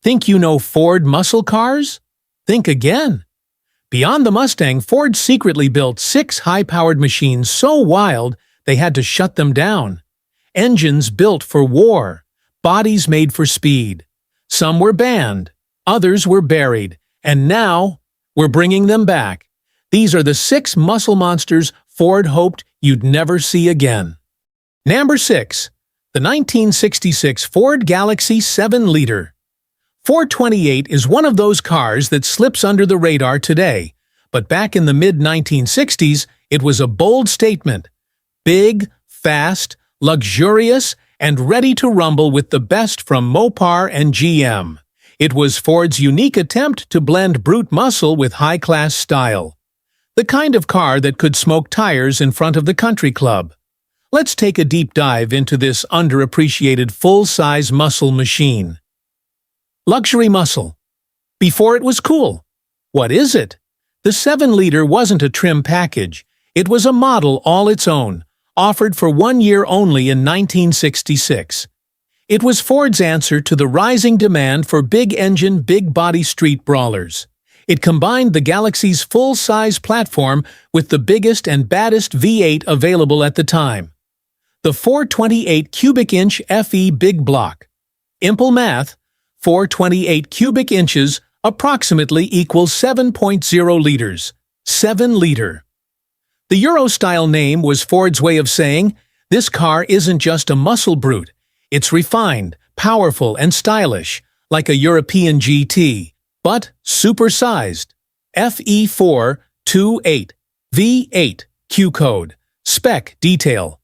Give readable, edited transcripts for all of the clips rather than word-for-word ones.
Think you know Ford muscle cars? Think again. Beyond the Mustang, Ford secretly built 6 high-powered machines so wild they had to shut them down. Engines built for war, bodies made for speed. Some were banned, others were buried, and now we're bringing them back. These are the 6 muscle monsters Ford hoped you'd never see again. Number 6. The 1966 Ford Galaxie 7-liter. 428 is one of those cars that slips under the radar today, but back in the mid-1960s, it was a bold statement. Big, fast, luxurious, and ready to rumble with the best from Mopar and GM. It was Ford's unique attempt to blend brute muscle with high-class style. The kind of car that could smoke tires in front of the country club. Let's take a deep dive into this underappreciated full-size muscle machine. Luxury muscle. Before it was cool. What is it? The 7-liter wasn't a trim package. It was a model all its own, offered for 1 year only in 1966. It was Ford's answer to the rising demand for big-engine, big-body street brawlers. It combined the Galaxie's full-size platform with the biggest and baddest V8 available at the time. The 428 cubic inch FE Big Block. Simple math, 428 cubic inches approximately equals 7.0 liters. 7-liter. The Euro-style name was Ford's way of saying, this car isn't just a muscle brute. It's refined, powerful, and stylish, like a European GT, but supersized. FE428 V8 Q code. Spec detail.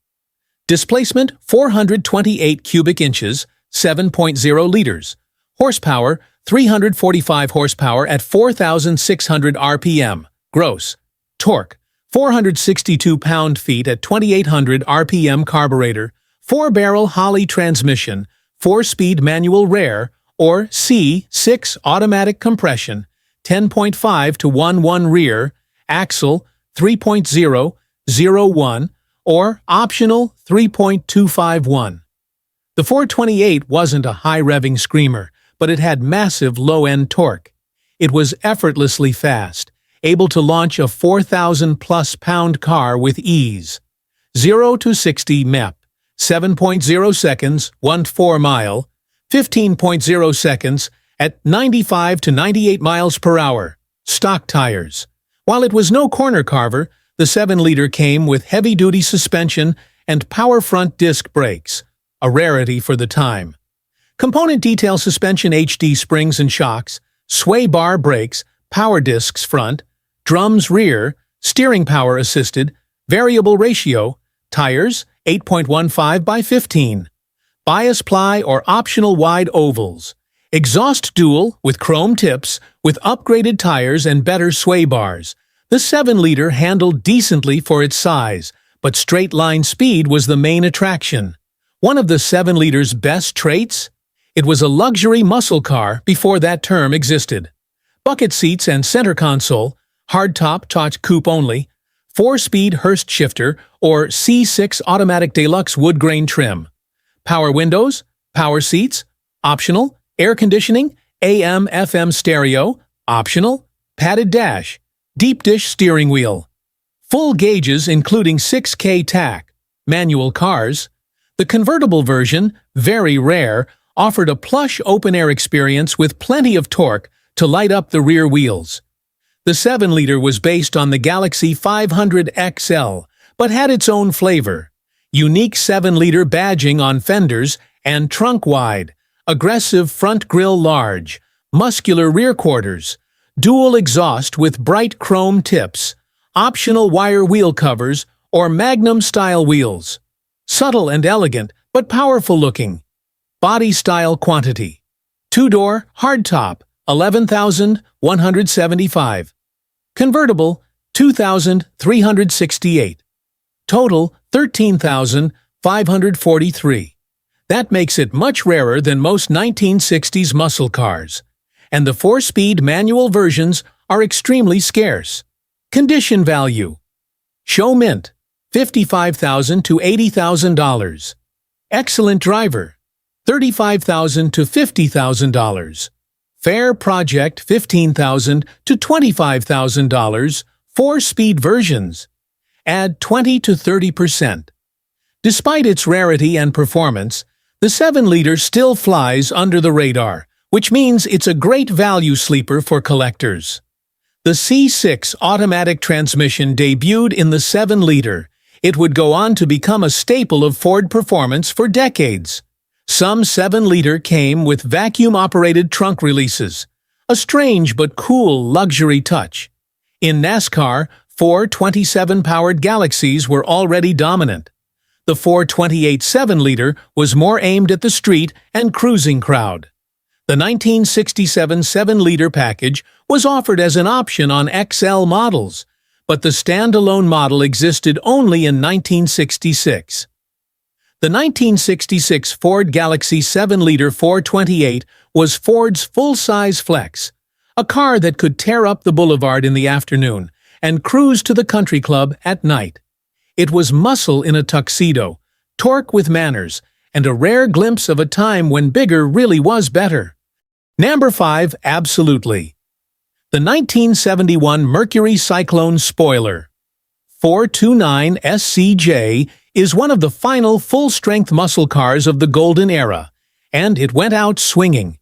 Displacement 428 cubic inches, 7.0 liters. Horsepower 345 horsepower at 4,600 RPM. Gross. Torque 462 pound-feet at 2,800 RPM carburetor. 4-barrel Holley transmission. 4-speed manual rear or C6 automatic compression. 10.5 to 1.1 rear. Axle 3.001 or optional 3.251. The 428 wasn't a high-revving screamer, but it had massive low-end torque. It was effortlessly fast, able to launch a 4,000-plus pound car with ease. 0 to 60 MEP, 7.0 seconds, 1/4 mile, 15.0 seconds at 95 to 98 miles per hour. Stock tires. While it was no corner carver, the 7-liter came with heavy-duty suspension and power front disc brakes, a rarity for the time. Component detail: suspension HD springs and shocks, sway bar brakes, power discs front, drums rear, steering power assisted, variable ratio, tires 8.15 by 15, bias ply or optional wide ovals, exhaust dual with chrome tips with upgraded tires and better sway bars. The 7-liter handled decently for its size, but straight-line speed was the main attraction. One of the 7-liter's best traits? It was a luxury muscle car before that term existed. Bucket seats and center console, hardtop touch coupe only, 4-speed Hurst shifter or C6 automatic deluxe wood grain trim. Power windows, power seats, optional, air conditioning, AM/FM stereo, optional, padded dash, deep dish steering wheel. Full gauges including 6K tach, manual cars. The convertible version, very rare, offered a plush open-air experience with plenty of torque to light up the rear wheels. The 7-liter was based on the Galaxie 500 XL, but had its own flavor. Unique 7-liter badging on fenders and trunk wide, aggressive front grille large, muscular rear quarters, dual exhaust with bright chrome tips, optional wire wheel covers or Magnum-style wheels. Subtle and elegant, but powerful looking. Body style quantity. 2-door, hardtop, 11,175. Convertible, 2,368. Total, 13,543. That makes it much rarer than most 1960s muscle cars. And the 4-speed manual versions are extremely scarce. Condition value. Show mint, $55,000 to $80,000. Excellent driver, $35,000 to $50,000. Fair project $15,000 to $25,000, 4-speed versions. Add 20 to 30%. Despite its rarity and performance, the 7-liter still flies under the radar, which means it's a great value sleeper for collectors. The C6 automatic transmission debuted in the 7-liter. It would go on to become a staple of Ford performance for decades. Some 7-liter came with vacuum-operated trunk releases, a strange but cool luxury touch. In NASCAR, 4 27-powered Galaxies were already dominant. The 428 7-liter was more aimed at the street and cruising crowd. The 1967 7-liter package was offered as an option on XL models, but the standalone model existed only in 1966. The 1966 Ford Galaxy 7-liter 428 was Ford's full-size flex, a car that could tear up the boulevard in the afternoon and cruise to the country club at night. It was muscle in a tuxedo, torque with manners, and a rare glimpse of a time when bigger really was better. Number 5. Absolutely. The 1971 Mercury Cyclone spoiler. 429 SCJ is one of the final full-strength muscle cars of the golden era, and it went out swinging.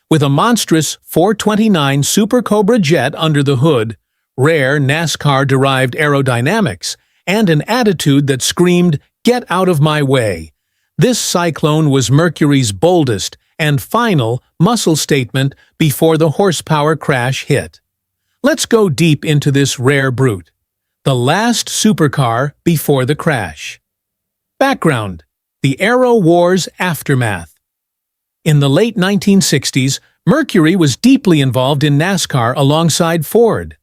With a monstrous 429 Super Cobra jet under the hood, rare NASCAR-derived aerodynamics, and an attitude that screamed, "Get out of my way." This Cyclone was Mercury's boldest and final muscle statement before the horsepower crash hit. Let's go deep into this rare brute. The last supercar before the crash. Background: the Aero War's aftermath. In the late 1960s, Mercury was deeply involved in NASCAR alongside Ford.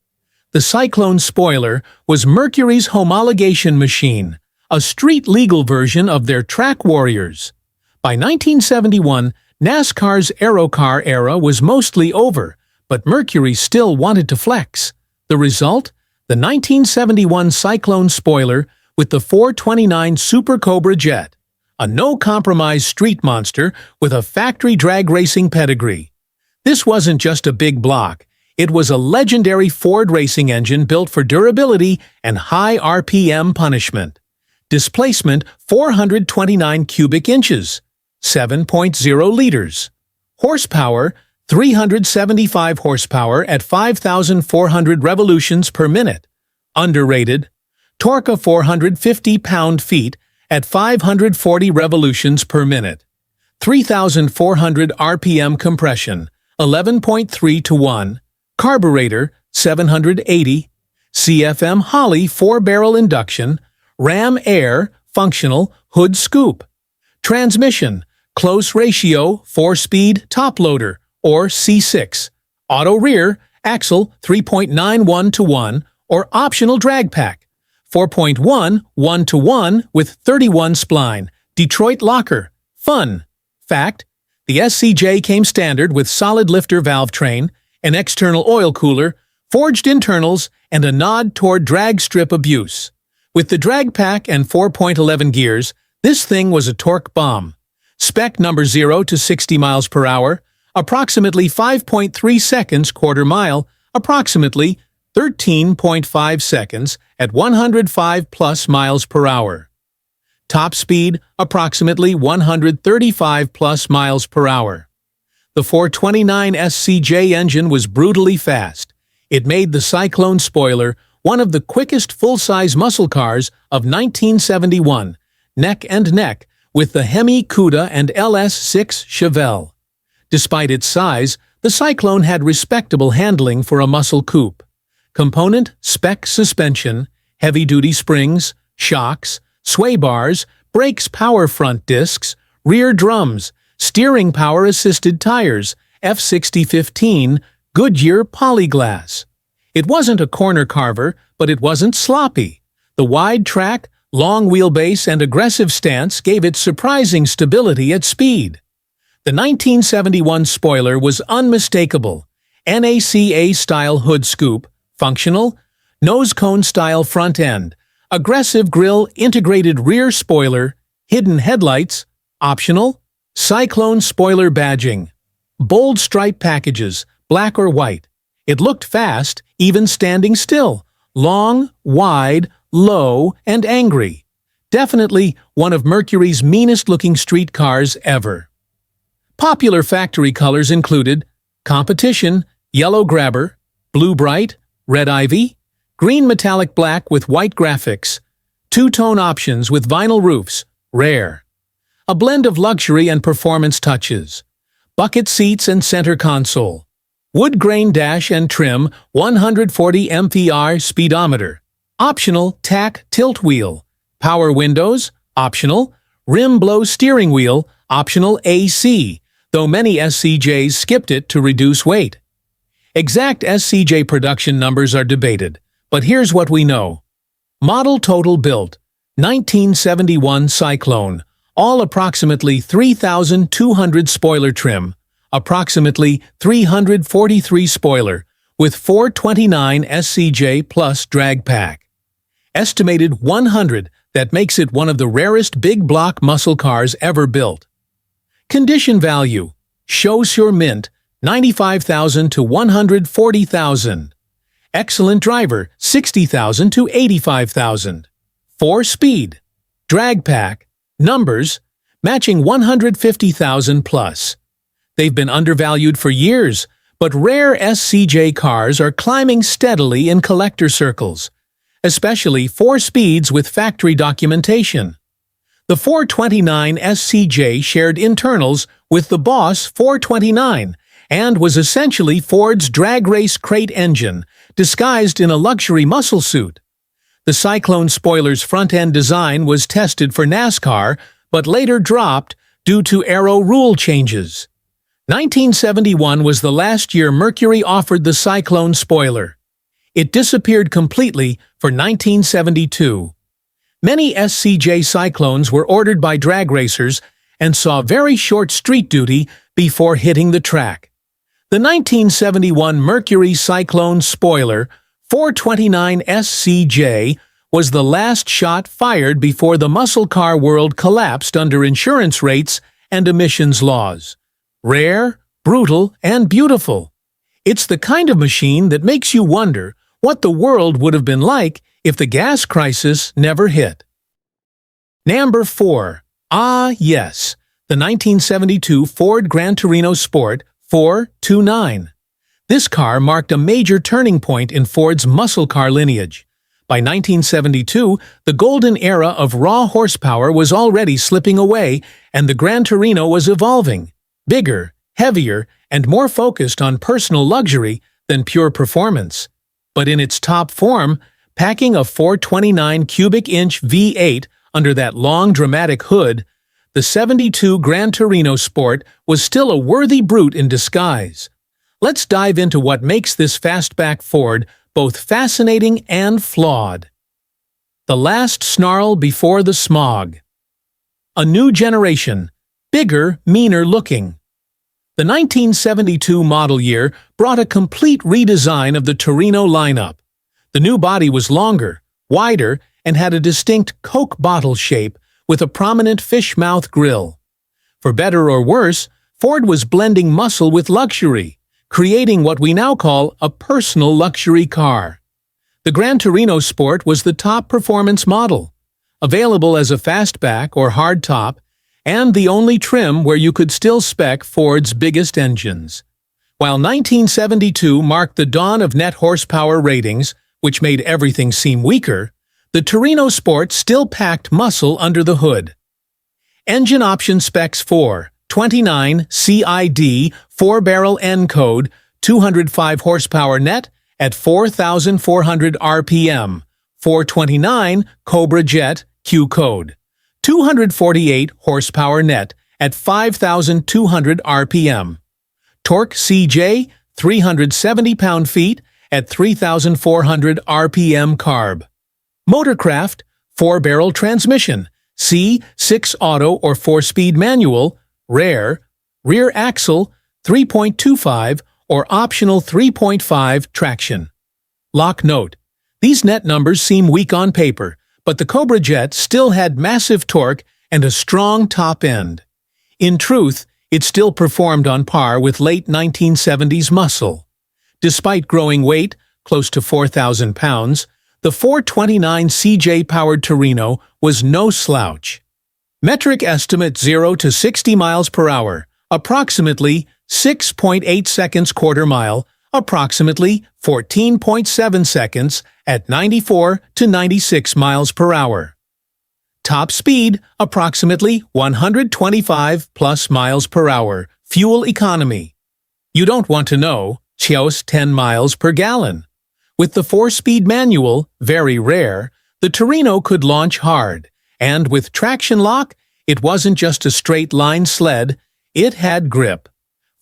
The Cyclone spoiler was Mercury's homologation machine, a street-legal version of their track warriors. By 1971, NASCAR's Aerocar era was mostly over, but Mercury still wanted to flex. The result? The 1971 Cyclone spoiler with the 429 Super Cobra jet, a no-compromise street monster with a factory drag racing pedigree. This wasn't just a big block. It was a legendary Ford racing engine built for durability and high RPM punishment. Displacement 429 cubic inches, 7.0 liters. Horsepower 375 horsepower at 5,400 revolutions per minute. Underrated. Torque of 450 pound-feet at 540 revolutions per minute. 3,400 RPM compression, 11.3 to 1. Carburetor, 780. CFM Holley 4-barrel induction. Ram Air, functional, hood scoop. Transmission, close ratio, 4-speed top loader, or C6. Auto rear, axle 3.91 to 1, or optional drag pack. 4.1, 1 to 1 with 31 spline. Detroit locker. Fun. Fact: the SCJ came standard with solid lifter valve train, an external oil cooler, forged internals, and a nod toward drag strip abuse. With the drag pack and 4.11 gears, this thing was a torque bomb. Spec number 0 to 60 miles per hour, approximately 5.3 seconds quarter mile, approximately 13.5 seconds at 105 plus miles per hour. Top speed, approximately 135 plus miles per hour. The 429 SCJ engine was brutally fast. It made the Cyclone spoiler one of the quickest full-size muscle cars of 1971, neck and neck with the Hemi Cuda and LS6 Chevelle. Despite its size, the Cyclone had respectable handling for a muscle coupe. Component spec suspension, heavy-duty springs, shocks, sway bars, brakes, power front discs, rear drums, steering power-assisted tires, F60-15, Goodyear Polyglass. It wasn't a corner carver, but it wasn't sloppy. The wide track, long wheelbase, and aggressive stance gave it surprising stability at speed. The 1971 spoiler was unmistakable. NACA-style hood scoop, functional, nose cone-style front end, aggressive grille, integrated rear spoiler, hidden headlights, optional, Cyclone spoiler badging, bold stripe packages, black or white. It looked fast, even standing still. Long, wide, low, and angry. Definitely one of Mercury's meanest-looking street cars ever. Popular factory colors included Competition, Yellow Grabber, Blue Bright, Red Ivy, Green Metallic Black with white graphics, two-tone options with vinyl roofs, Rare. A blend of luxury and performance touches. Bucket seats and center console. Wood grain dash and trim, 140 mph speedometer. Optional tack tilt wheel. Power windows, optional. Rim blow steering wheel, optional AC, though many SCJs skipped it to reduce weight. Exact SCJ production numbers are debated, but here's what we know. Model total built, 1971 Cyclone, all approximately 3,200 spoiler trim, approximately 343 spoiler, with 429 SCJ plus drag pack. Estimated 100, that makes it one of the rarest big block muscle cars ever built. Condition value, show sur mint, 95,000 to 140,000. Excellent driver, 60,000 to 85,000. 4-speed. Drag pack, numbers, matching 150,000 plus. They've been undervalued for years, but rare SCJ cars are climbing steadily in collector circles, especially 4 speeds with factory documentation. The 429 SCJ shared internals with the Boss 429 and was essentially Ford's drag race crate engine, disguised in a luxury muscle suit. The Cyclone spoiler's front-end design was tested for NASCAR, but later dropped due to aero rule changes. 1971 was the last year Mercury offered the Cyclone spoiler. It disappeared completely for 1972. Many SCJ Cyclones were ordered by drag racers and saw very short street duty before hitting the track. The 1971 Mercury Cyclone spoiler 429 SCJ was the last shot fired before the muscle car world collapsed under insurance rates and emissions laws. Rare, brutal, and beautiful. It's the kind of machine that makes you wonder what the world would have been like if the gas crisis never hit. Number 4. Ah, yes, the 1972 Ford Gran Torino Sport 429. This car marked a major turning point in Ford's muscle car lineage. By 1972, the golden era of raw horsepower was already slipping away, and the Gran Torino was evolving. Bigger, heavier, and more focused on personal luxury than pure performance. But in its top form, packing a 429 cubic inch V8 under that long dramatic hood, the 72 Gran Torino Sport was still a worthy brute in disguise. Let's dive into what makes this fastback Ford both fascinating and flawed. The last snarl before the smog. A new generation, bigger, meaner looking. The 1972 model year brought a complete redesign of the Torino lineup. The new body was longer, wider, and had a distinct Coke bottle shape with a prominent fish mouth grille. For better or worse, Ford was blending muscle with luxury, creating what we now call a personal luxury car. The Gran Torino Sport was the top performance model, available as a fastback or hardtop, and the only trim where you could still spec Ford's biggest engines. While 1972 marked the dawn of net horsepower ratings, which made everything seem weaker, the Torino Sport still packed muscle under the hood. Engine option specs 429 CID 4-barrel N code, 205 horsepower net at 4,400 RPM, 429 Cobra Jet Q code, 248 horsepower net at 5,200 RPM. Torque CJ 370 pound-feet at 3,400 RPM carb. Motorcraft 4-barrel transmission, C6 auto or 4-speed manual, rare, rear axle 3.25 or optional 3.5 traction. Lock note: these net numbers seem weak on paper, but the Cobra Jet still had massive torque and a strong top end. In truth, it still performed on par with late 1970s muscle. Despite growing weight, close to 4,000 pounds, the 429 CJ-powered Torino was no slouch. Metric estimate 0 to 60 miles per hour, approximately 6.8 seconds quarter-mile, approximately 14.7 seconds at 94 to 96 miles per hour. Top speed, approximately 125 plus miles per hour. Fuel economy. You don't want to know, just 10 miles per gallon. With the 4-speed manual, very rare, the Torino could launch hard, and with traction lock, it wasn't just a straight-line sled, it had grip.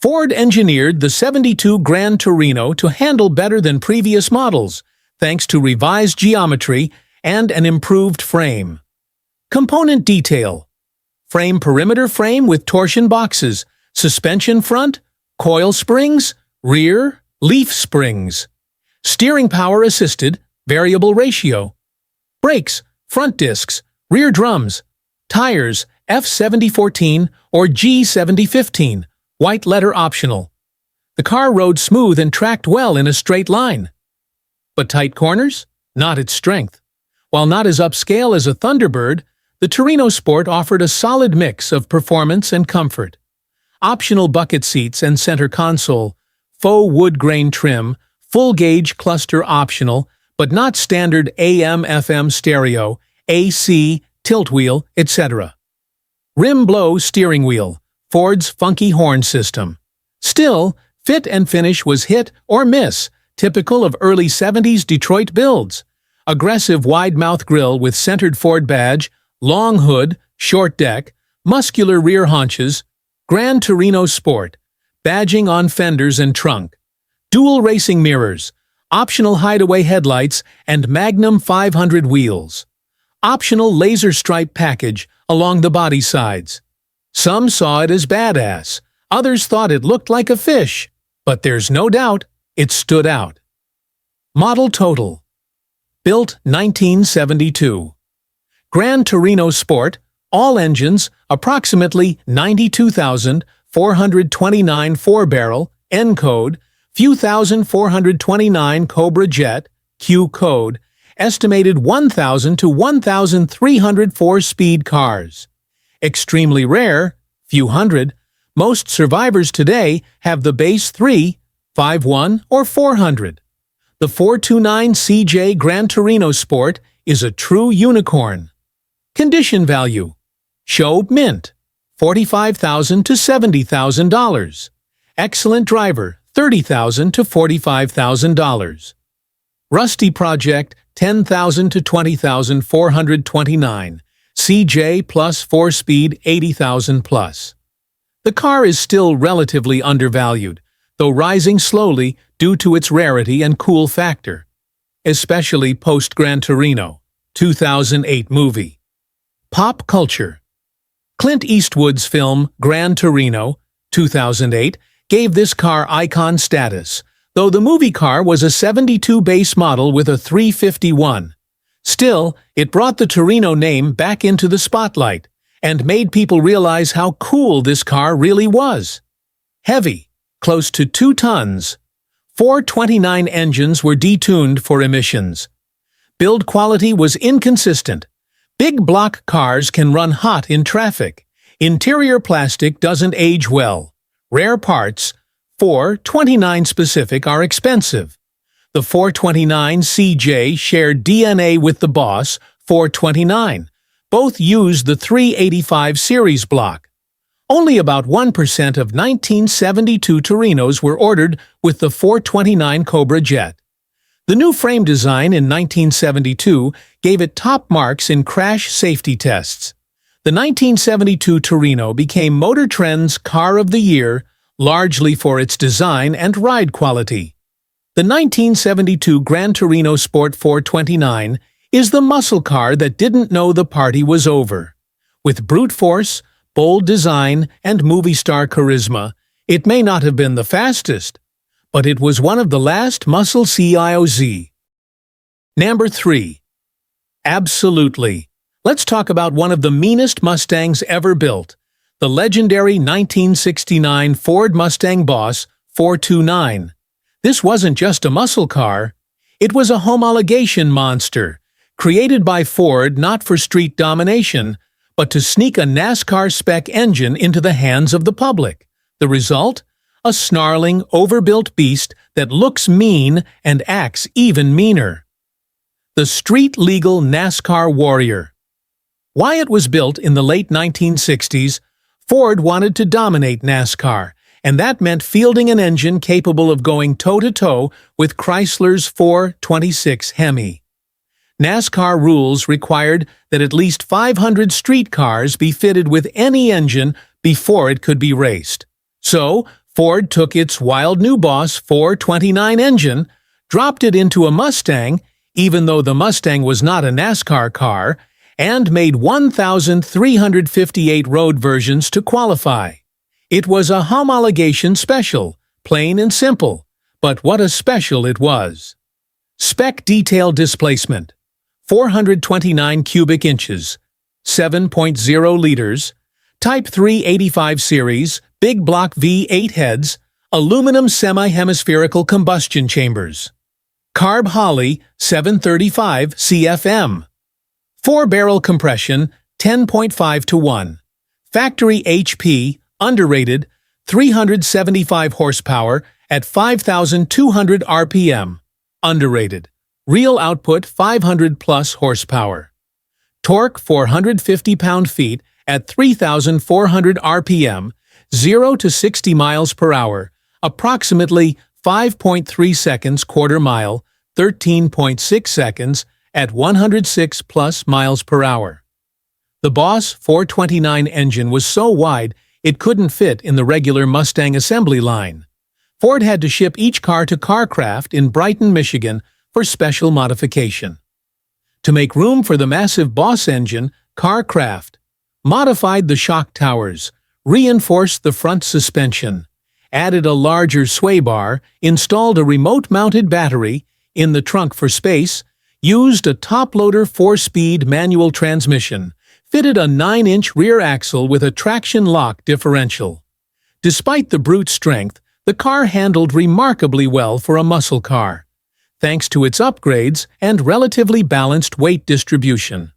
Ford engineered the '72 Grand Torino to handle better than previous models, thanks to revised geometry and an improved frame. Component detail. Frame perimeter frame with torsion boxes, suspension front, coil springs, rear, leaf springs. Steering power assisted, variable ratio. Brakes, front discs, rear drums. Tires, F7014 or G7015, white letter optional. The car rode smooth and tracked well in a straight line. But tight corners? Not its strength. While not as upscale as a Thunderbird, the Torino Sport offered a solid mix of performance and comfort. Optional bucket seats and center console, faux wood grain trim, full-gauge cluster optional, but not standard AM/FM stereo, AC, tilt wheel, etc. Rim blow steering wheel, Ford's funky horn system. Still, fit and finish was hit or miss, typical of early 70s Detroit builds. Aggressive wide-mouth grille with centered Ford badge, long hood, short deck, muscular rear haunches, Grand Torino Sport, badging on fenders and trunk, dual racing mirrors, optional hideaway headlights, and Magnum 500 wheels. Optional laser stripe package along the body sides. Some saw it as badass, others thought it looked like a fish, but there's no doubt it stood out. Model total. Built 1972. Grand Torino Sport, all engines, approximately 92,429 4-barrel, N code, few thousand 429 Cobra Jet, Q code, estimated 1,000 to 1,304 speed cars. Extremely rare, few hundred, most survivors today have the base 3, 5.1, or 400. The 429 CJ Gran Torino Sport is a true unicorn. Condition value. Show mint, $45,000 to $70,000. Excellent driver, $30,000 to $45,000. Rusty project, $10,000 to $20,429. CJ plus 4-speed, $80,000 plus. The car is still relatively undervalued, though rising slowly due to its rarity and cool factor, especially post-Gran Torino, 2008 movie. Pop culture. Clint Eastwood's film Gran Torino, 2008, gave this car icon status, though the movie car was a '72 base model with a 351. Still, it brought the Torino name back into the spotlight and made people realize how cool this car really was. Heavy, close to 2 tons. 429 engines were detuned for emissions. Build quality was inconsistent. Big block cars can run hot in traffic. Interior plastic doesn't age well. Rare parts, 429 specific, are expensive. The 429 CJ shared DNA with the Boss 429. Both used the 385 series block. Only about 1% of 1972 Torinos were ordered with the 429 Cobra Jet. The new frame design in 1972 gave it top marks in crash safety tests. The 1972 Torino became Motor Trend's Car of the Year, largely for its design and ride quality. The 1972 Gran Torino Sport 429 is the muscle car that didn't know the party was over. With brute force, bold design, and movie star charisma, it may not have been the fastest, but it was one of the last muscle CIOZ. Number 3. Absolutely. Let's talk about one of the meanest Mustangs ever built, the legendary 1969 Ford Mustang Boss 429. This wasn't just a muscle car. It was a homologation monster, created by Ford not for street domination, but to sneak a NASCAR-spec engine into the hands of the public. The result? A snarling, overbuilt beast that looks mean and acts even meaner. The street-legal NASCAR Warrior. Why it was built in the late 1960s, Ford wanted to dominate NASCAR, and that meant fielding an engine capable of going toe-to-toe with Chrysler's 426 Hemi. NASCAR rules required that at least 500 street cars be fitted with any engine before it could be raced. So, Ford took its wild new Boss 429 engine, dropped it into a Mustang, even though the Mustang was not a NASCAR car, and made 1,358 road versions to qualify. It was a homologation special, plain and simple, but what a special it was. Spec detail displacement: 429 cubic inches, 7.0 liters, Type 385 series, big block V8 heads, aluminum semi-hemispherical combustion chambers. Carb Holley 735 CFM. 4-barrel compression 10.5 to 1. Factory HP, underrated, 375 horsepower at 5,200 RPM. Underrated. Real output 500 plus horsepower. Torque 450 pound-feet at 3,400 RPM, 0 to 60 miles per hour, approximately 5.3 seconds quarter mile, 13.6 seconds at 106 plus miles per hour. The Boss 429 engine was so wide it couldn't fit in the regular Mustang assembly line. Ford had to ship each car to Carcraft in Brighton, Michigan for special modification. To make room for the massive Boss engine, Carcraft modified the shock towers, reinforced the front suspension, added a larger sway bar, installed a remote-mounted battery in the trunk for space, used a top-loader 4-speed manual transmission, fitted a 9-inch rear axle with a traction lock differential. Despite the brute strength, the car handled remarkably well for a muscle car, thanks to its upgrades and relatively balanced weight distribution.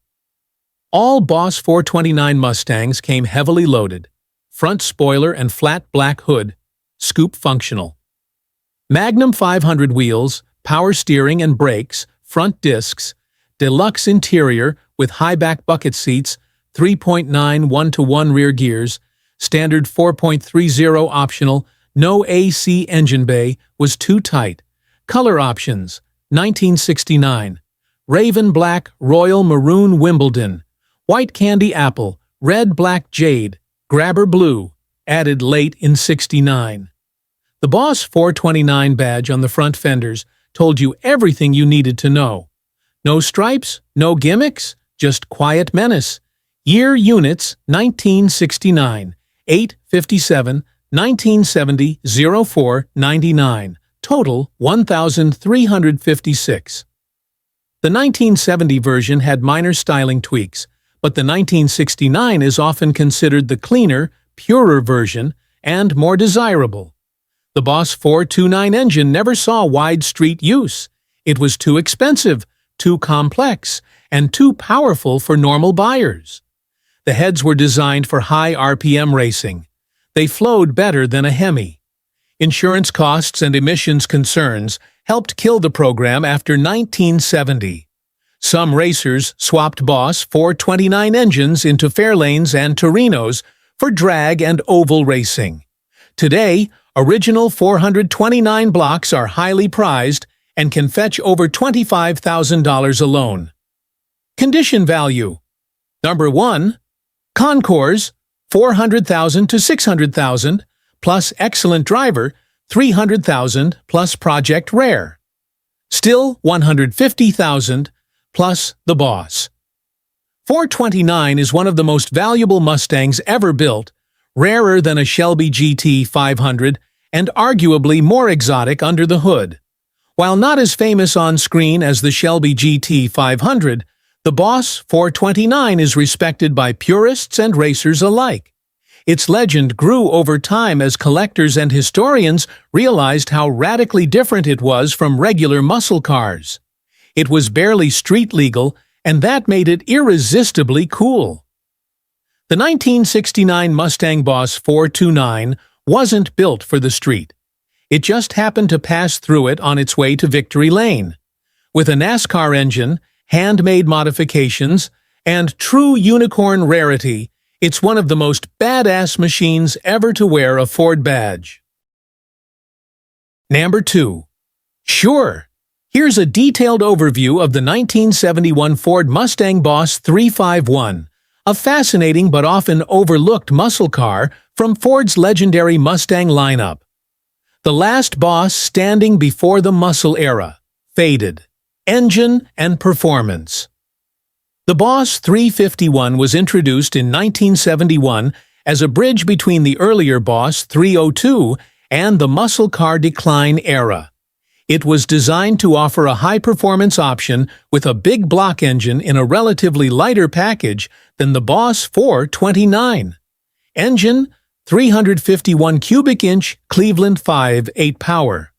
All Boss 429 Mustangs came heavily loaded, front spoiler and flat black hood, scoop functional. Magnum 500 wheels, power steering and brakes, front discs, deluxe interior with high-back bucket seats, 3.9 1-to-1 rear gears, standard 4.30 optional, no AC engine bay, was too tight. Color options: 1969, Raven Black, Royal Maroon Wimbledon, White Candy Apple, Red Black Jade, Grabber Blue, added late in 69. The Boss 429 badge on the front fenders told you everything you needed to know. No stripes, no gimmicks, just quiet menace. Year units: 1969, 857, 1970, 04, 99. Total 1,356. The 1970 version had minor styling tweaks, but the 1969 is often considered the cleaner, purer version and more desirable. The Boss 429 engine never saw wide street use. It was too expensive, too complex, and too powerful for normal buyers. The heads were designed for high RPM racing. They flowed better than a Hemi. Insurance costs and emissions concerns helped kill the program after 1970. Some racers swapped Boss 429 engines into Fairlanes and Torinos for drag and oval racing. Today, original 429 blocks are highly prized and can fetch over $25,000 alone. Condition value: Number 1. Concours, $400,000 to $600,000, plus excellent driver, $300,000 plus Project Rare. Still $150,000 plus the Boss. 429 is one of the most valuable Mustangs ever built, rarer than a Shelby GT 500 and arguably more exotic under the hood. While not as famous on screen as the Shelby GT 500, the Boss 429 is respected by purists and racers alike. Its legend grew over time as collectors and historians realized how radically different it was from regular muscle cars. It was barely street legal, and that made it irresistibly cool. The 1969 Mustang Boss 429 wasn't built for the street. It just happened to pass through it on its way to Victory Lane. With a NASCAR engine, handmade modifications, and true unicorn rarity, it's one of the most badass machines ever to wear a Ford badge. Number 2. Sure. Here's a detailed overview of the 1971 Ford Mustang Boss 351, a fascinating but often overlooked muscle car from Ford's legendary Mustang lineup. The last boss standing before the muscle era. Faded. Engine and performance. The Boss 351 was introduced in 1971 as a bridge between the earlier Boss 302 and the muscle car decline era. It was designed to offer a high-performance option with a big block engine in a relatively lighter package than the Boss 429. Engine, 351 cubic inch Cleveland 5.8 power.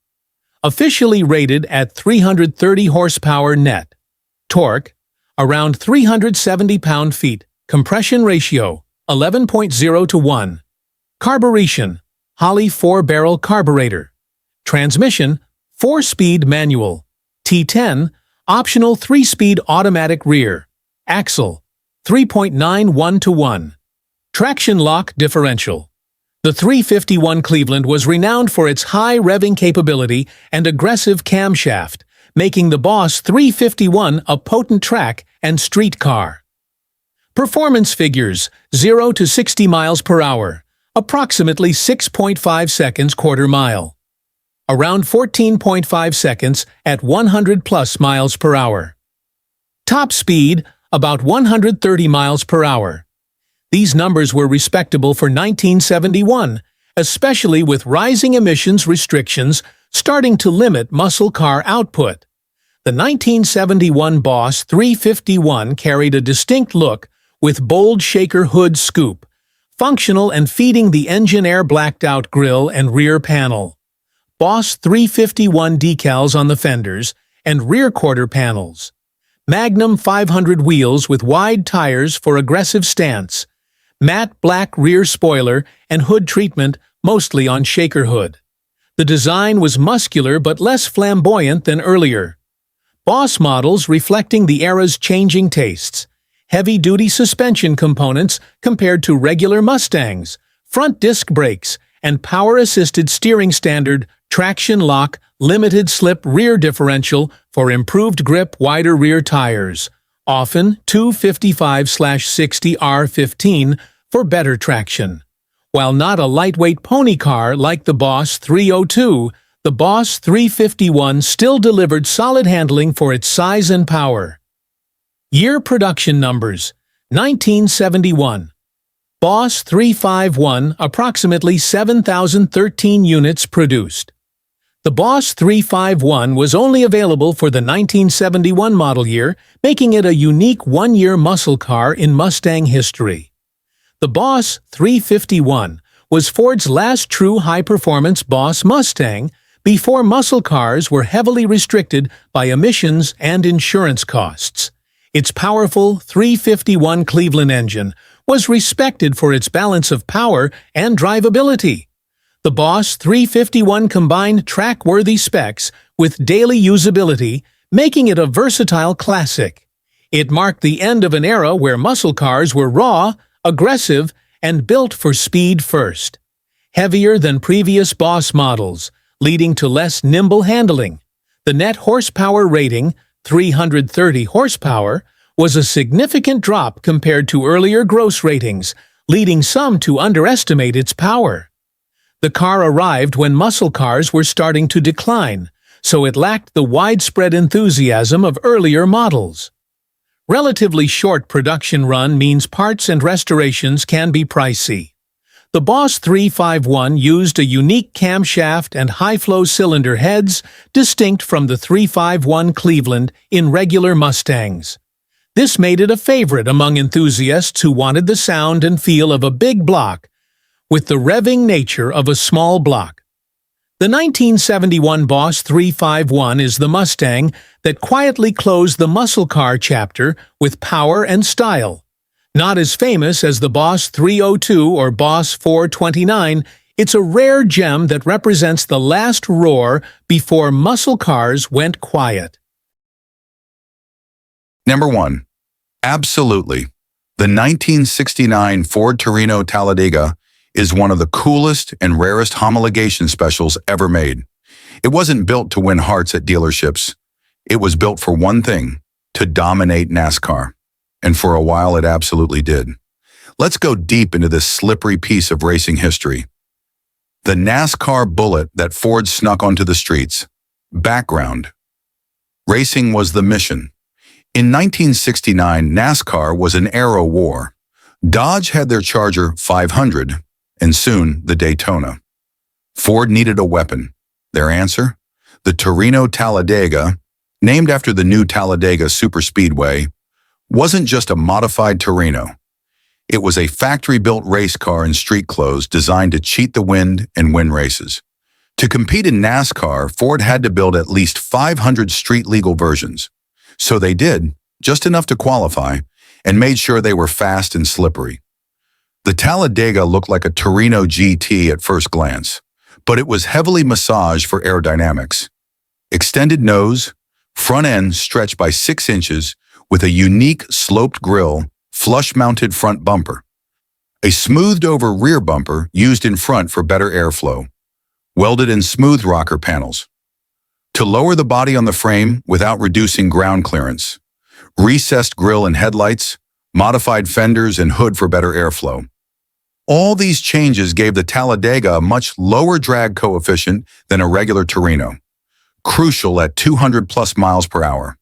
Officially rated at 330 horsepower net. Torque, around 370 pound-feet. Compression ratio, 11.0 to 1. Carburation, Holley 4-barrel carburetor. Transmission, 4-speed manual. T10, optional 3-speed automatic rear. Axle, 3.91 to 1. Traction lock differential. The 351 Cleveland was renowned for its high revving capability and aggressive camshaft, making the Boss 351 a potent track and street car. Performance figures: 0 to 60 miles per hour, approximately 6.5 seconds quarter mile. Around 14.5 seconds at 100 plus miles per hour. Top speed, about 130 miles per hour. These numbers were respectable for 1971, especially with rising emissions restrictions starting to limit muscle car output. The 1971 Boss 351 carried a distinct look with bold shaker hood scoop, functional and feeding the engine air blacked-out grille and rear panel. Boss 351 decals on the fenders and rear quarter panels. Magnum 500 wheels with wide tires for aggressive stance. Matte black rear spoiler and hood treatment mostly on shaker hood. The design was muscular but less flamboyant than earlier. Boss models reflecting the era's changing tastes. Heavy-duty suspension components compared to regular Mustangs, front disc brakes, and power-assisted steering standard, traction lock, limited slip rear differential for improved grip, wider rear tires. Often 255/60 R15 for better traction. While not a lightweight pony car like the Boss 302, the Boss 351 still delivered solid handling for its size and power. Year production numbers: 1971. Boss 351, approximately 7,013 units produced. The Boss 351 was only available for the 1971 model year, making it a unique one-year muscle car in Mustang history. The Boss 351 was Ford's last true high-performance Boss Mustang before muscle cars were heavily restricted by emissions and insurance costs. Its powerful 351 Cleveland engine was respected for its balance of power and drivability. The Boss 351 combined track-worthy specs with daily usability, making it a versatile classic. It marked the end of an era where muscle cars were raw, aggressive, and built for speed first. Heavier than previous Boss models, leading to less nimble handling. The net horsepower rating, 330 horsepower, was a significant drop compared to earlier gross ratings, leading some to underestimate its power. The car arrived when muscle cars were starting to decline, so it lacked the widespread enthusiasm of earlier models. Relatively short production run means parts and restorations can be pricey. The Boss 351 used a unique camshaft and high-flow cylinder heads distinct from the 351 Cleveland in regular Mustangs. This made it a favorite among enthusiasts who wanted the sound and feel of a big block, with the revving nature of a small block. The 1971 Boss 351 is the Mustang that quietly closed the muscle car chapter with power and style. Not as famous as the Boss 302 or Boss 429, it's a rare gem that represents the last roar before muscle cars went quiet. Number 1. Absolutely. The 1969 Ford Torino Tallaladega is one of the coolest and rarest homologation specials ever made. It wasn't built to win hearts at dealerships. It was built for one thing, to dominate NASCAR. And for a while it absolutely did. Let's go deep into this slippery piece of racing history. The NASCAR bullet that Ford snuck onto the streets. Background. Racing was the mission. In 1969, NASCAR was an aero war. Dodge had their Charger 500, and soon the Daytona. Ford needed a weapon. Their answer? The Torino Talladega, named after the new Talladega Superspeedway, wasn't just a modified Torino. It was a factory-built race car in street clothes designed to cheat the wind and win races. To compete in NASCAR, Ford had to build at least 500 street-legal versions. So they did, just enough to qualify, and made sure they were fast and slippery. The Talladega looked like a Torino GT at first glance, but it was heavily massaged for aerodynamics. Extended nose, front end stretched by 6 inches with a unique sloped grille, flush-mounted front bumper. A smoothed-over rear bumper used in front for better airflow. Welded-in smooth rocker panels. To lower the body on the frame without reducing ground clearance. Recessed grille and headlights, modified fenders and hood for better airflow. All these changes gave the Talladega a much lower drag coefficient than a regular Torino, crucial at 200+ miles per hour.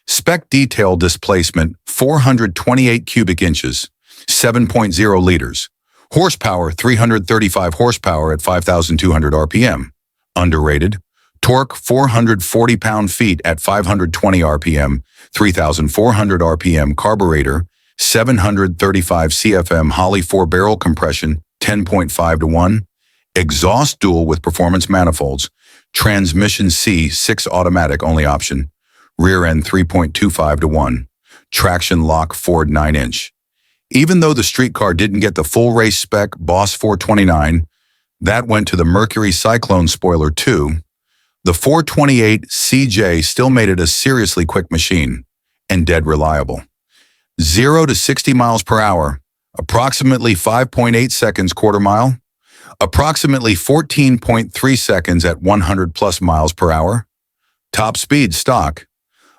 Spec detail displacement 428 cubic inches, 7.0 liters. Horsepower 335 horsepower at 5,200 RPM. Underrated. Torque 440 pound-feet at 520 RPM, 3,400 RPM carburetor, 735 CFM Holley 4-barrel compression, 10.5 to 1, exhaust dual with performance manifolds, transmission C 6 automatic only option, rear end 3.25 to 1, traction lock Ford 9-inch. Even though the street car didn't get the full race spec Boss 429, that went to the Mercury Cyclone spoiler too. The 428 CJ still made it a seriously quick machine, and dead reliable. 0 to 60 miles per hour, approximately 5.8 seconds quarter mile, approximately 14.3 seconds at 100+ miles per hour. Top speed stock,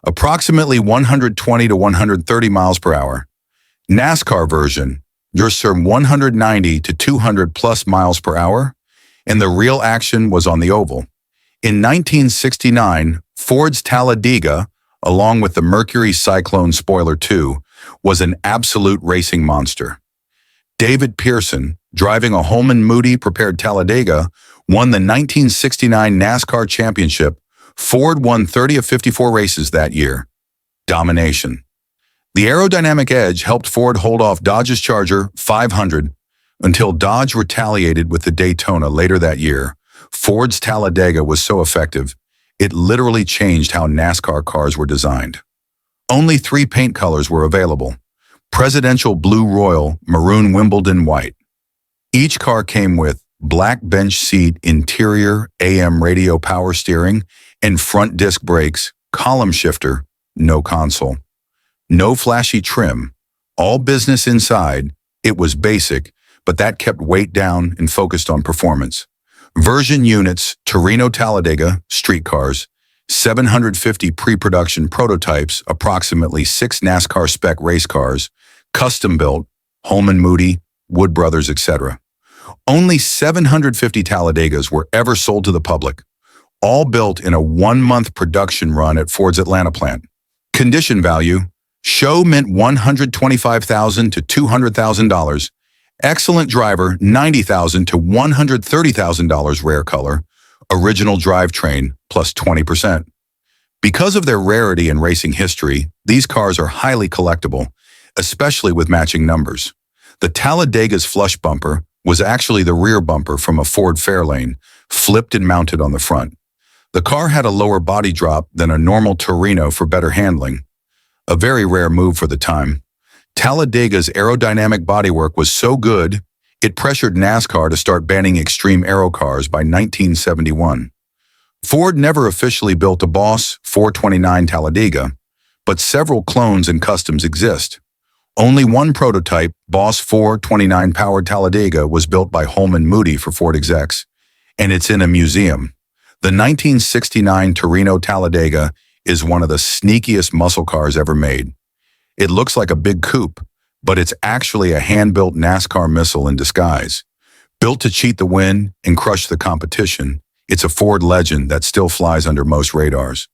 approximately 120 to 130 miles per hour. NASCAR version, just from 190 to 200+ miles per hour, and the real action was on the oval. In 1969, Ford's Talladega, along with the Mercury Cyclone spoiler 2, was an absolute racing monster. David Pearson, driving a Holman Moody prepared Talladega, won the 1969 NASCAR Championship. Ford won 30 of 54 races that year. Domination. The aerodynamic edge helped Ford hold off Dodge's Charger 500 until Dodge retaliated with the Daytona later that year. Ford's Talladega was so effective, it literally changed how NASCAR cars were designed. Only 3 paint colors were available: Presidential Blue Royal, Maroon Wimbledon White. Each car came with black bench seat, interior, AM radio power steering, and front disc brakes, column shifter, no console. No flashy trim, all business inside. It was basic, but that kept weight down and focused on performance. Version units, Torino Talladega, street cars, 750 pre-production prototypes, approximately 6 NASCAR spec race cars, custom-built, Holman Moody, Wood Brothers, etc. Only 750 Talladegas were ever sold to the public, all built in a 1-month production run at Ford's Atlanta plant. Condition value, show mint $125,000 to $200,000. Excellent driver, $90,000 to $130,000 rare color, original drivetrain, plus 20%. Because of their rarity and racing history, these cars are highly collectible, especially with matching numbers. The Talladega's flush bumper, was actually the rear bumper from a Ford Fairlane, flipped and mounted on the front. The car had a lower body drop than a normal Torino for better handling, a very rare move for the time. Talladega's aerodynamic bodywork was so good, it pressured NASCAR to start banning extreme aero cars by 1971. Ford never officially built a Boss 429 Talladega, but several clones and customs exist. Only one prototype, Boss 429 powered Talladega, was built by Holman Moody for Ford execs, and it's in a museum. The 1969 Torino Talladega is one of the sneakiest muscle cars ever made. It looks like a big coupe, but it's actually a hand-built NASCAR missile in disguise. Built to cheat the win and crush the competition, it's a Ford legend that still flies under most radars.